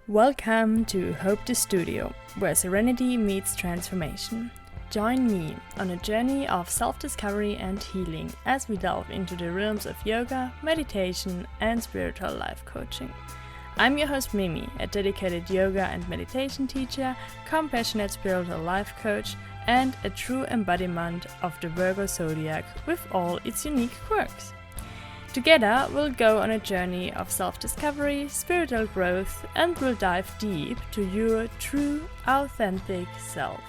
Welcome to Hope the Studio, where serenity meets transformation. Join me on a journey of self-discovery and healing as we delve into the realms of yoga, meditation, and spiritual life coaching. I'm your host Mimi, a dedicated yoga and meditation teacher, compassionate spiritual life coach, and a true embodiment of the Virgo zodiac with all its unique quirks. Together, we'll go on a journey of self-discovery, spiritual growth, and we'll dive deep to your true, authentic self.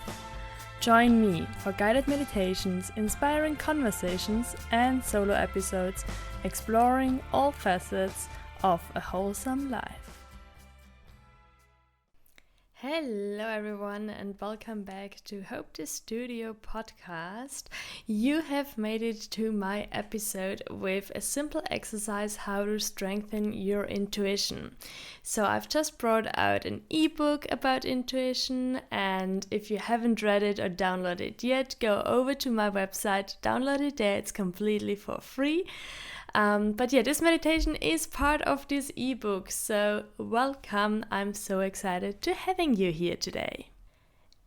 Join me for guided meditations, inspiring conversations, and solo episodes exploring all facets of a wholesome life. Hello everyone and welcome back to Hope the Studio podcast. You have made it to my episode with a simple exercise how to strengthen your intuition. So I've just brought out an ebook about intuition, and if you haven't read it or downloaded it yet, go over to my website, download it there, it's completely for free. But this meditation is part of this ebook, so welcome. I'm so excited to having you here today.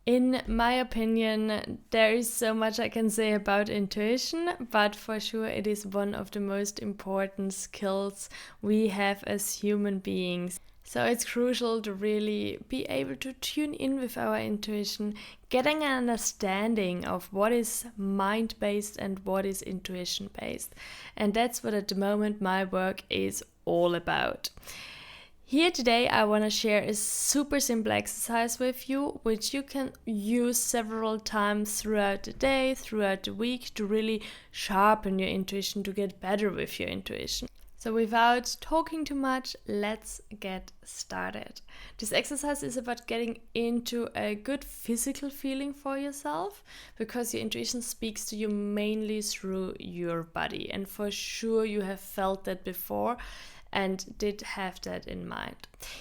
In my opinion, there is so much I can say about intuition, but for sure it is one of the most important skills we have as human beings. So it's crucial to really be able to tune in with our intuition, getting an understanding of what is mind-based and what is intuition-based. And that's what at the moment my work is all about. Here today I want to share a super simple exercise with you, which you can use several times throughout the day, throughout the week, to really sharpen your intuition, to get better with your intuition. So without talking too much, let's get started. This exercise is about getting into a good physical feeling for yourself, because your intuition speaks to you mainly through your body. And for sure you have felt that before and did have that in mind.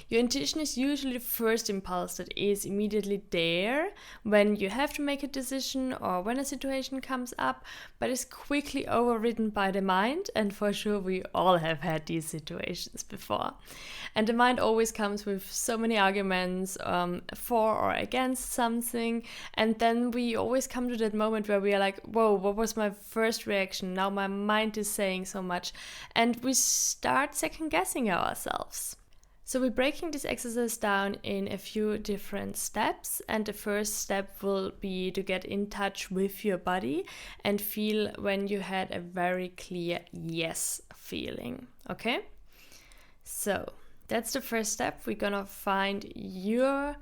Your intuition is usually the first impulse that is immediately there when you have to make a decision or when a situation comes up, but is quickly overridden by the mind, and for sure we all have had these situations before. And the mind always comes with so many arguments for or against something, and then we always come to that moment where we are like, whoa, what was my first reaction? Now my mind is saying so much, and we start second-guessing ourselves. So we're breaking this exercise down in a few different steps, and the first step will be to get in touch with your body and feel when you had a very clear yes feeling, okay? So that's the first step. We're gonna find your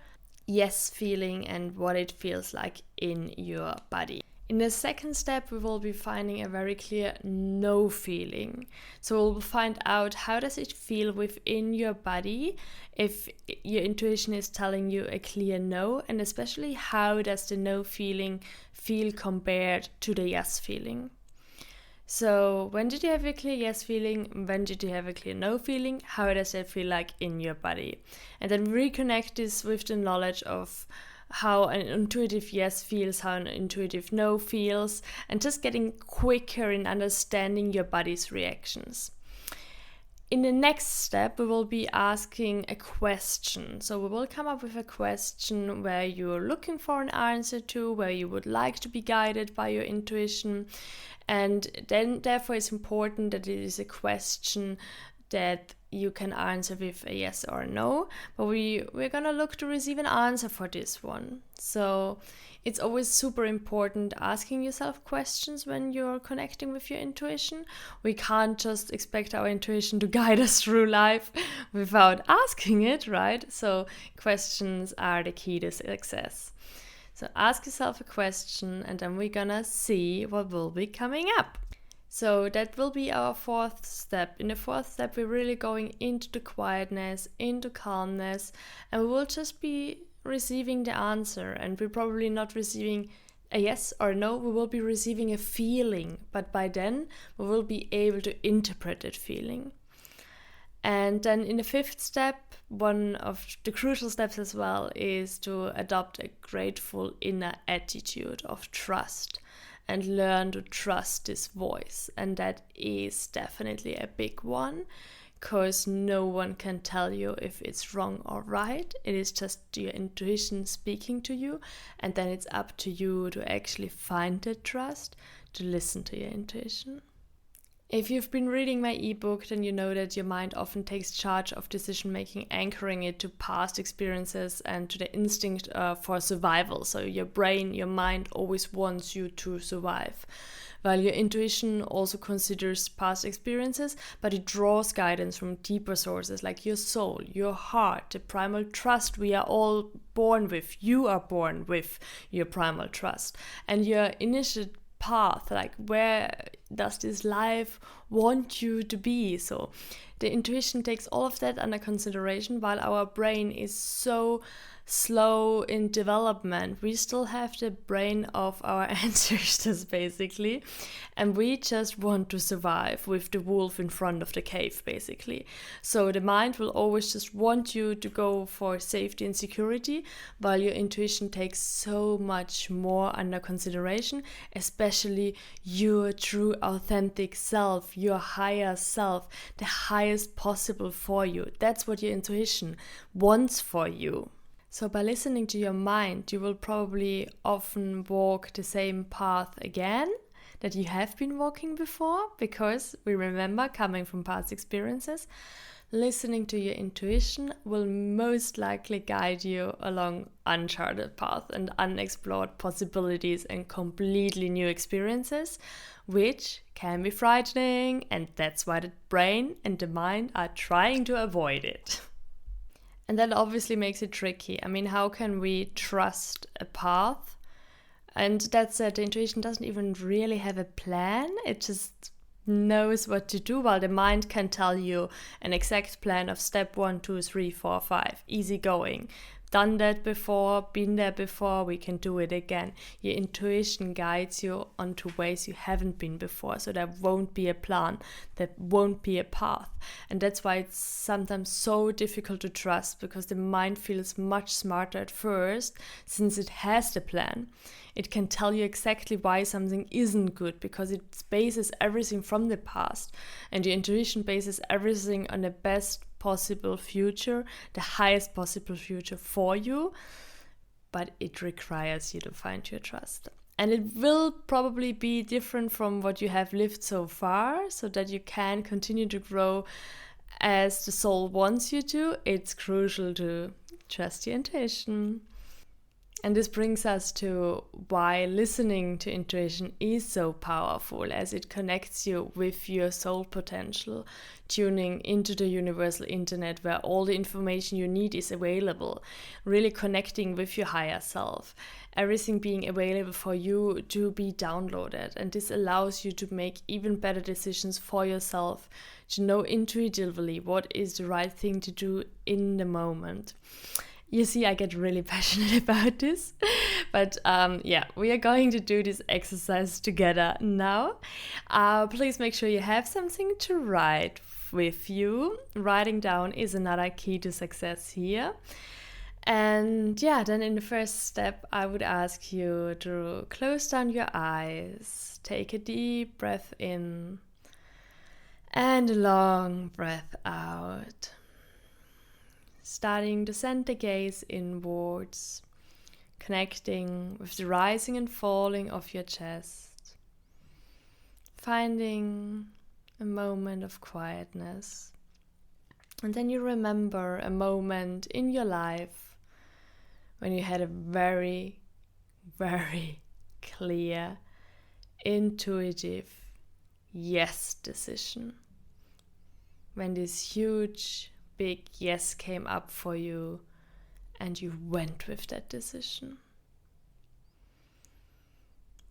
yes feeling and what it feels like in your body. In the second step, we will be finding a very clear no feeling. So we'll find out how does it feel within your body if your intuition is telling you a clear no, and especially how does the no feeling feel compared to the yes feeling. So when did you have a clear yes feeling? When did you have a clear no feeling? How does that feel like in your body? And then reconnect this with the knowledge of how an intuitive yes feels, how an intuitive no feels, and just getting quicker in understanding your body's reactions. In the next step, we will be asking a question. So we will come up with a question where you're looking for an answer to, where you would like to be guided by your intuition. And then therefore it's important that it is a question that you can answer with a yes or a no, but we're gonna look to receive an answer for this one. So it's always super important asking yourself questions when you're connecting with your intuition. We can't just expect our intuition to guide us through life without asking it, right? So questions are the key to success. So ask yourself a question, and then we're gonna see what will be coming up. So that will be our fourth step. In the fourth step, we're really going into the quietness, into calmness, and we will just be receiving the answer. And we're probably not receiving a yes or no, we will be receiving a feeling. But by then, we will be able to interpret that feeling. And then in the fifth step, one of the crucial steps as well is to adopt a grateful inner attitude of trust and learn to trust this voice. And that is definitely a big one, because no one can tell you if it's wrong or right. It is just your intuition speaking to you, and then it's up to you to actually find the trust to listen to your intuition. If you've been reading my ebook, then you know that your mind often takes charge of decision making, anchoring it to past experiences and to the instinct for survival. So your brain, your mind always wants you to survive. While your intuition also considers past experiences, but it draws guidance from deeper sources like your soul, your heart, the primal trust we are all born with. You are born with your primal trust. And your initial path, like where does this life want you to be? So the intuition takes all of that under consideration. While our brain is so slow in development, we still have the brain of our ancestors basically, and we just want to survive with the wolf in front of the cave basically. So the mind will always just want you to go for safety and security, while your intuition takes so much more under consideration, especially your true authentic self, your higher self, the highest possible for you. That's what your intuition wants for you. So by listening to your mind, you will probably often walk the same path again that you have been walking before, because we remember, coming from past experiences, listening to your intuition will most likely guide you along uncharted paths and unexplored possibilities and completely new experiences, which can be frightening, and that's why the brain and the mind are trying to avoid it. And that obviously makes it tricky. I mean, how can we trust a path? And that's that the intuition doesn't even really have a plan. It just knows what to do, while the mind can tell you an exact plan of step 1, 2, 3, 4, 5, easy going. Done that before, been there before, we can do it again. Your intuition guides you onto ways you haven't been before, so there won't be a plan, there won't be a path. And that's why it's sometimes so difficult to trust, because the mind feels much smarter at first, since it has the plan. It can tell you exactly why something isn't good, because it bases everything from the past, and your intuition bases everything on the best possible future, the highest possible future for you, but it requires you to find your trust. And it will probably be different from what you have lived so far, so that you can continue to grow as the soul wants you to. It's crucial to trust your intuition. And this brings us to why listening to intuition is so powerful, as it connects you with your soul potential, tuning into the universal internet where all the information you need is available, really connecting with your higher self, everything being available for you to be downloaded. And this allows you to make even better decisions for yourself, to know intuitively what is the right thing to do in the moment. You see, I get really passionate about this, but we are going to do this exercise together now. Please make sure you have something to write with you. Writing down is another key to success here. And then in the first step, I would ask you to close down your eyes, take a deep breath in, and a long breath out. Starting to send the gaze inwards, connecting with the rising and falling of your chest, finding a moment of quietness. And then you remember a moment in your life when you had a very, very clear, intuitive yes decision. When this huge, big yes came up for you and you went with that decision.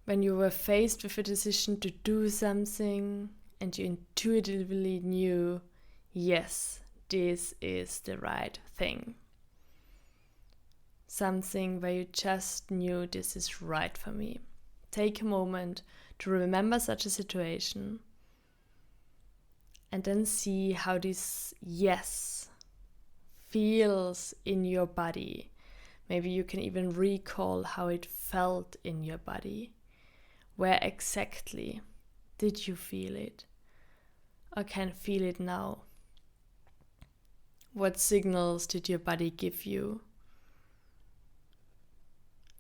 When you were faced with a decision to do something and you intuitively knew, yes, this is the right thing. Something where you just knew this is right for me. Take a moment to remember such a situation and then see how this yes feels in your body. Maybe you can even recall how it felt in your body. Where exactly did you feel it? Or can feel it now? What signals did your body give you?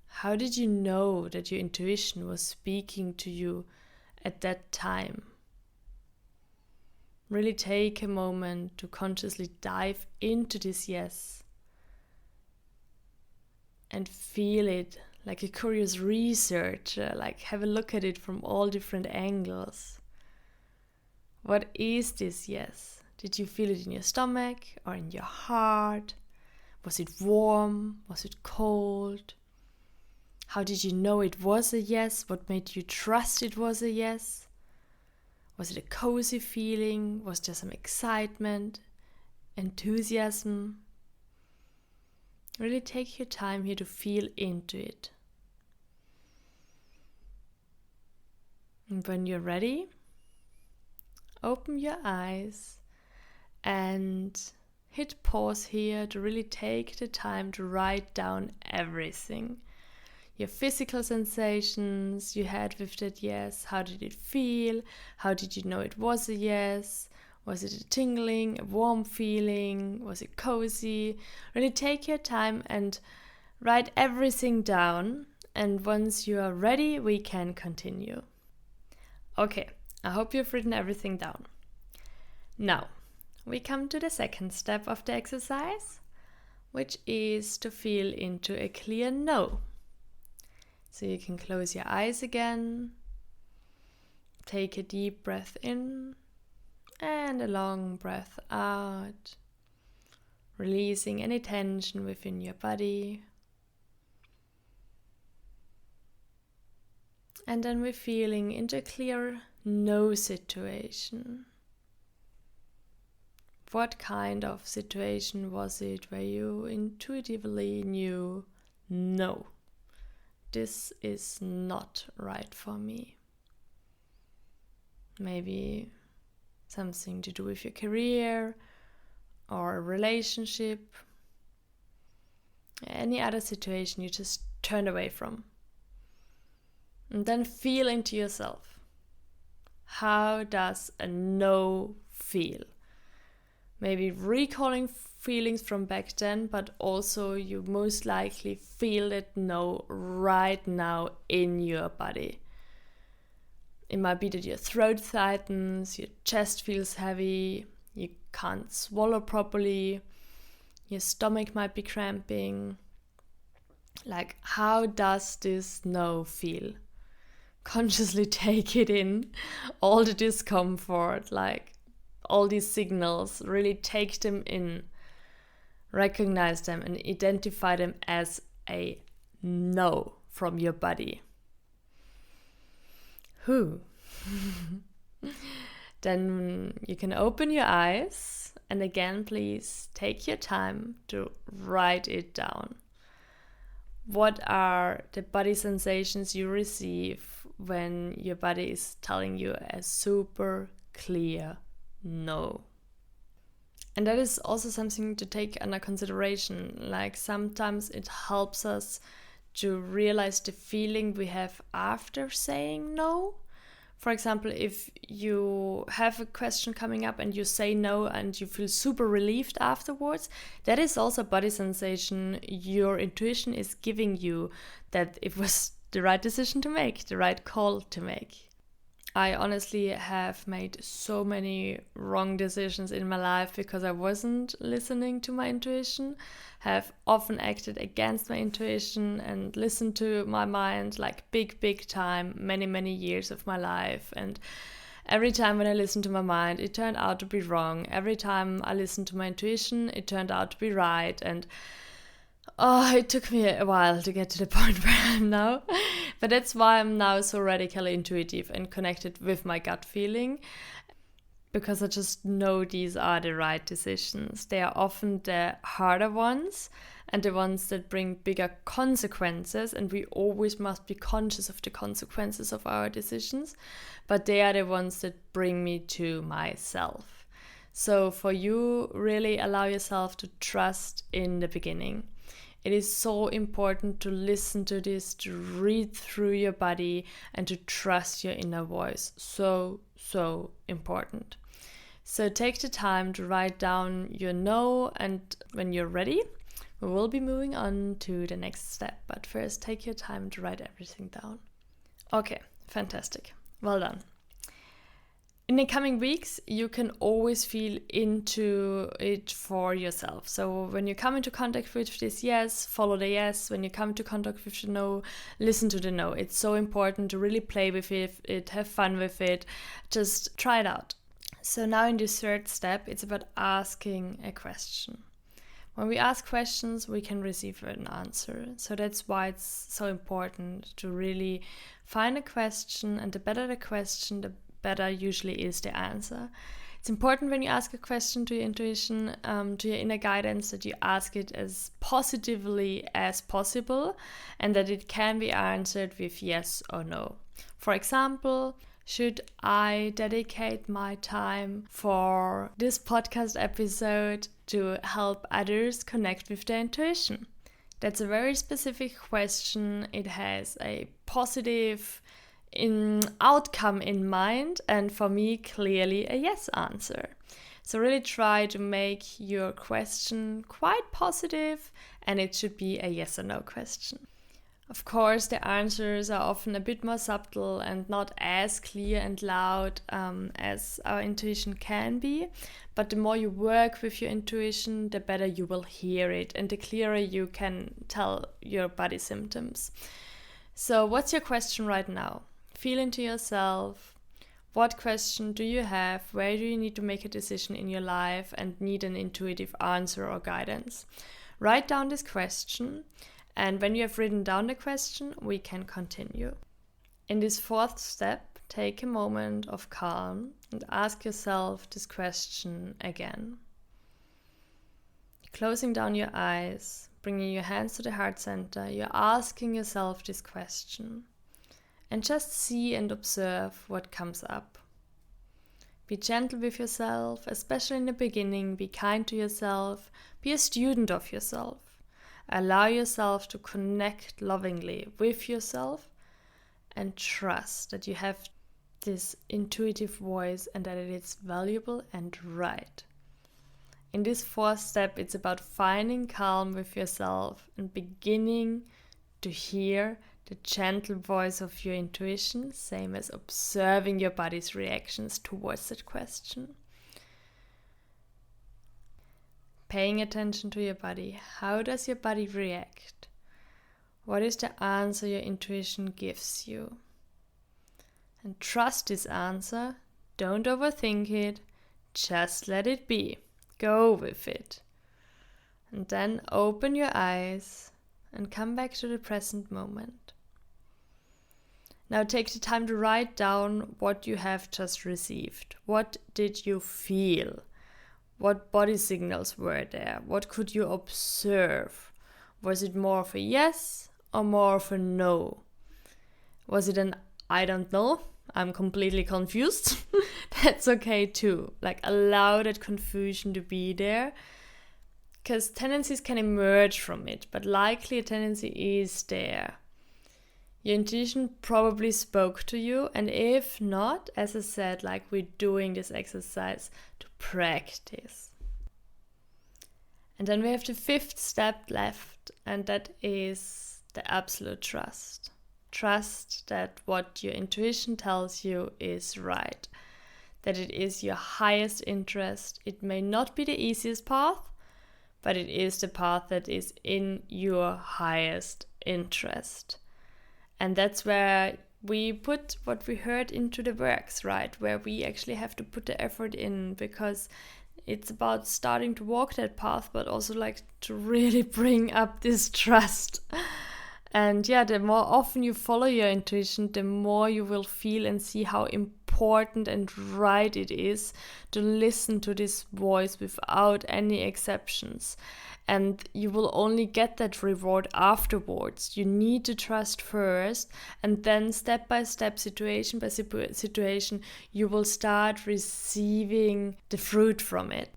How did you know that your intuition was speaking to you at that time? Really take a moment to consciously dive into this yes and feel it like a curious researcher, like have a look at it from all different angles. What is this yes? Did you feel it in your stomach or in your heart? Was it warm? Was it cold? How did you know it was a yes? What made you trust it was a yes? Was it a cozy feeling? Was there some excitement, enthusiasm? Really take your time here to feel into it. And when you're ready, open your eyes and hit pause here to really take the time to write down everything. Your physical sensations you had with that yes. How did it feel? How did you know it was a yes? Was it a tingling, a warm feeling? Was it cozy? Really take your time and write everything down. And once you are ready, we can continue. Okay, I hope you've written everything down. Now, we come to the second step of the exercise, which is to feel into a clear no. So you can close your eyes again, take a deep breath in and a long breath out, releasing any tension within your body. And then we're feeling into a clear no situation. What kind of situation was it where you intuitively knew, no, this is not right for me? Maybe something to do with your career or a relationship, any other situation you just turned away from. And then feel into yourself. How does a no feel? Maybe recalling feelings from back then, but also you most likely feel it no right now in your body. It might be that your throat tightens, your chest feels heavy, you can't swallow properly, your stomach might be cramping. Like, how does this no feel? Consciously take it in, all the discomfort, like all these signals, really take them in, recognize them and identify them as a no from your body. Then you can open your eyes and again, please take your time to write it down. What are the body sensations you receive when your body is telling you a super clear no? And that is also something to take under consideration. Like sometimes it helps us to realize the feeling we have after saying no. For example, if you have a question coming up and you say no and you feel super relieved afterwards, that is also a body sensation your intuition is giving you that it was the right decision to make, the right call to make. I honestly have made so many wrong decisions in my life because I wasn't listening to my intuition, have often acted against my intuition and listened to my mind like big time, many years of my life. And every time when I listened to my mind, it turned out to be wrong. Every time I listened to my intuition, it turned out to be right. And it took me a while to get to the point where I am now. But that's why I'm now so radically intuitive and connected with my gut feeling. Because I just know these are the right decisions. They are often the harder ones and the ones that bring bigger consequences. And we always must be conscious of the consequences of our decisions. But they are the ones that bring me to myself. So for you, really allow yourself to trust in the beginning. It is so important to listen to this, to read through your body and to trust your inner voice. So important. So take the time to write down your no, and when you're ready, we will be moving on to the next step. But first, take your time to write everything down. Okay, fantastic. Well done. In the coming weeks, you can always feel into it for yourself. So when you come into contact with this yes, follow the yes. When you come into contact with the no, listen to the no. It's so important to really play with it, have fun with it. Just try it out. So now in this third step, it's about asking a question. When we ask questions, we can receive an answer. So that's why it's so important to really find a question, and the better the question, the better usually is the answer. It's important when you ask a question to your intuition, to your inner guidance, that you ask it as positively as possible and that it can be answered with yes or no. For example, should I dedicate my time for this podcast episode to help others connect with their intuition? That's a very specific question. It has a positive outcome in mind, and for me, clearly a yes answer. So really try to make your question quite positive, and it should be a yes or no question. Of course, the answers are often a bit more subtle and not as clear and loud as our intuition can be. But the more you work with your intuition, the better you will hear it and the clearer you can tell your body symptoms. So what's your question right now? Feel into yourself. What question do you have? Where do you need to make a decision in your life and need an intuitive answer or guidance? Write down this question. And when you have written down the question, we can continue. In this fourth step, take a moment of calm and ask yourself this question again. Closing down your eyes, bringing your hands to the heart center, you're asking yourself this question. And just see and observe what comes up. Be gentle with yourself, especially in the beginning. Be kind to yourself. Be a student of yourself. Allow yourself to connect lovingly with yourself and trust that you have this intuitive voice and that it is valuable and right. In this fourth step, it's about finding calm with yourself and beginning to hear the gentle voice of your intuition, same as observing your body's reactions towards that question. Paying attention to your body. How does your body react? What is the answer your intuition gives you? And trust this answer. Don't overthink it. Just let it be. Go with it. And then open your eyes and come back to the present moment. Now take the time to write down what you have just received. What did you feel? What body signals were there? What could you observe? Was it more of a yes or more of a no? Was it an I don't know? I'm completely confused. That's okay too. Like, allow that confusion to be there, because tendencies can emerge from it, but likely a tendency is there. Your intuition probably spoke to you, and if not, as I said, like we're doing this exercise to practice. And then we have the fifth step left, and that is the absolute trust. Trust that what your intuition tells you is right, that it is your highest interest. It may not be the easiest path, but it is the path that is in your highest interest. And that's where we put what we heard into the works, right? Where we actually have to put the effort in, because it's about starting to walk that path, but also like to really bring up this trust. And yeah, the more often you follow your intuition, the more you will feel and see how important and right it is to listen to this voice without any exceptions. And you will only get that reward afterwards. You need to trust first, and then step by step, situation by situation, you will start receiving the fruit from it.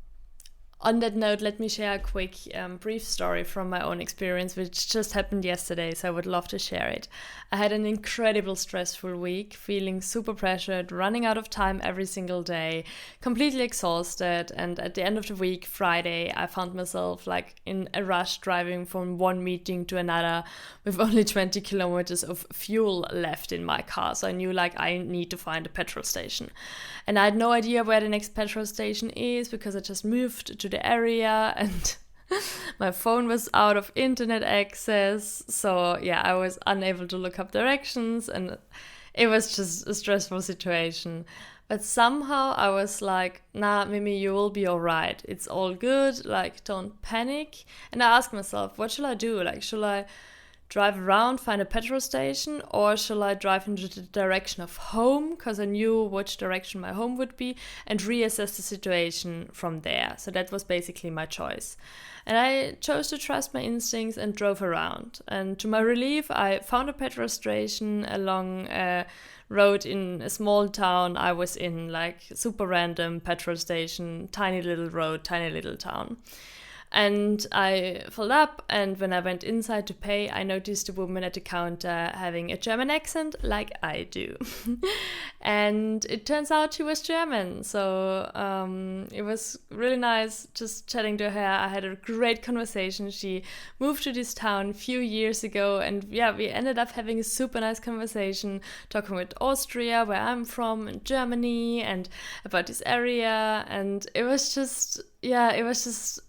On that note, let me share a quick brief story from my own experience, which just happened yesterday, so I would love to share it. I had an incredible stressful week, feeling super pressured, running out of time every single day, completely exhausted, and at the end of the week, Friday, I found myself like in a rush driving from one meeting to another with only 20 kilometers of fuel left in my car, so I knew like I need to find a petrol station. And I had no idea where the next petrol station is because I just moved to the area and my phone was out of internet access. So yeah, I was unable to look up directions and it was just a stressful situation. But somehow I was like, nah, Mimi, you will be all right. It's all good. Like, don't panic. And I asked myself, what shall I do? Like, shall I drive around, find a petrol station, or shall I drive into the direction of home because I knew which direction my home would be and reassess the situation from there. So that was basically my choice. And I chose to trust my instincts and drove around. And to my relief, I found a petrol station along a road in a small town I was in, like super random petrol station, tiny little road, tiny little town. And I filled up, and when I went inside to pay, I noticed a woman at the counter having a German accent like I do. And it turns out she was German, so it was really nice just chatting to her. I had a great conversation. She moved to this town a few years ago, and yeah, we ended up having a super nice conversation, talking about Austria, where I'm from, and Germany, and about this area, and it was just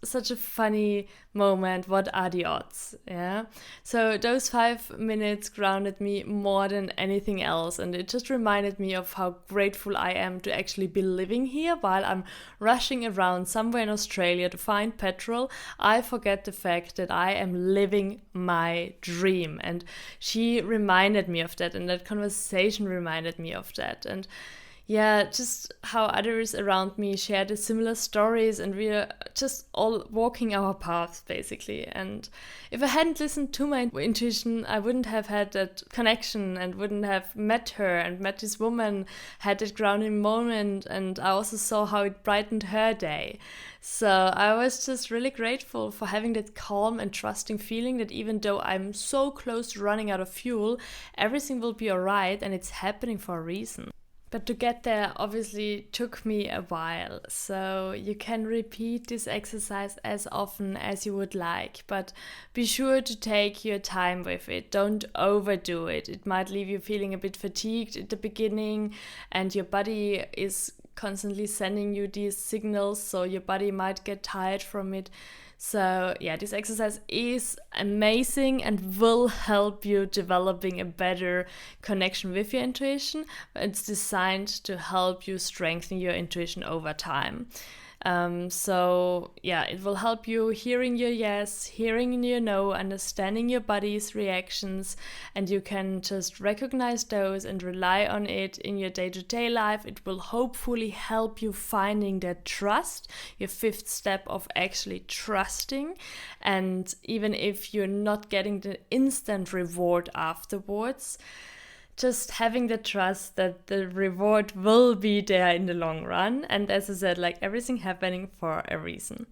such a funny moment. What are the odds? Yeah. So those 5 minutes grounded me more than anything else. And it just reminded me of how grateful I am to actually be living here while I'm rushing around somewhere in Australia to find petrol. I forget the fact that I am living my dream. And she reminded me of that. And that conversation reminded me of that. And yeah, just how others around me shared the similar stories, and we're just all walking our paths basically. And if I hadn't listened to my intuition, I wouldn't have had that connection and wouldn't have met her and met this woman, had that grounding moment, and I also saw how it brightened her day. So I was just really grateful for having that calm and trusting feeling that even though I'm so close to running out of fuel, everything will be alright and it's happening for a reason. But to get there obviously took me a while, so you can repeat this exercise as often as you would like, but be sure to take your time with it. Don't overdo it. It might leave you feeling a bit fatigued at the beginning, and your body is constantly sending you these signals, so your body might get tired from it. So yeah, this exercise is amazing and will help you developing a better connection with your intuition. It's designed to help you strengthen your intuition over time. So yeah, it will help you hearing your yes, hearing your no, understanding your body's reactions, and you can just recognize those and rely on it in your day-to-day life. It will hopefully help you finding that trust, your 5th step of actually trusting. And even if you're not getting the instant reward afterwards, just having the trust that the reward will be there in the long run. And as I said, like everything happening for a reason.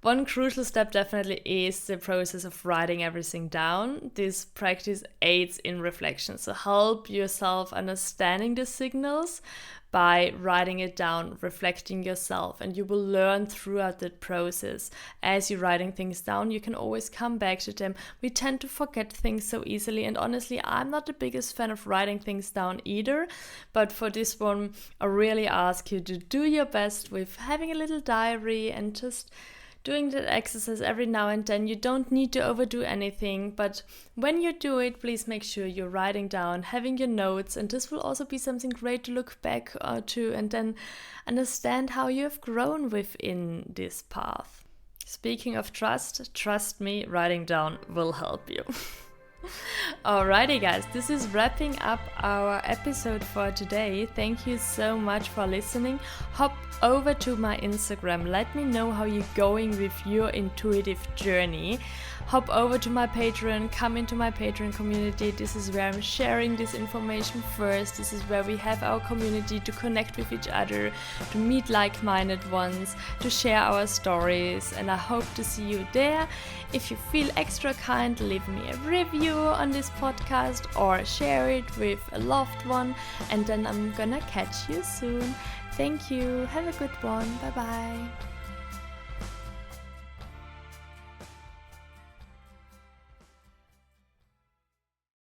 One crucial step definitely is the process of writing everything down. This practice aids in reflection. So help yourself understanding the signals by writing it down, reflecting yourself, and you will learn throughout that process. As you're writing things down, you can always come back to them. We tend to forget things so easily, and honestly, I'm not the biggest fan of writing things down either, but for this one, I really ask you to do your best with having a little diary and just doing that exercise every now and then. You don't need to overdo anything, but when you do it, please make sure you're writing down, having your notes, and this will also be something great to look back to and then understand how you have grown within this path. Speaking of trust me, writing down will help you. Alrighty guys, this is wrapping up our episode for today. Thank you so much for listening. Hop over to my Instagram. Let me know how you're going with your intuitive journey. Hop over to my Patreon, come into my Patreon community. This is where I'm sharing this information first. This is where we have our community to connect with each other, to meet like-minded ones, to share our stories, and I hope to see you there. If you feel extra kind, leave me a review on this podcast or share it with a loved one, and then I'm gonna catch you soon. Thank you. Have a good one. Bye bye.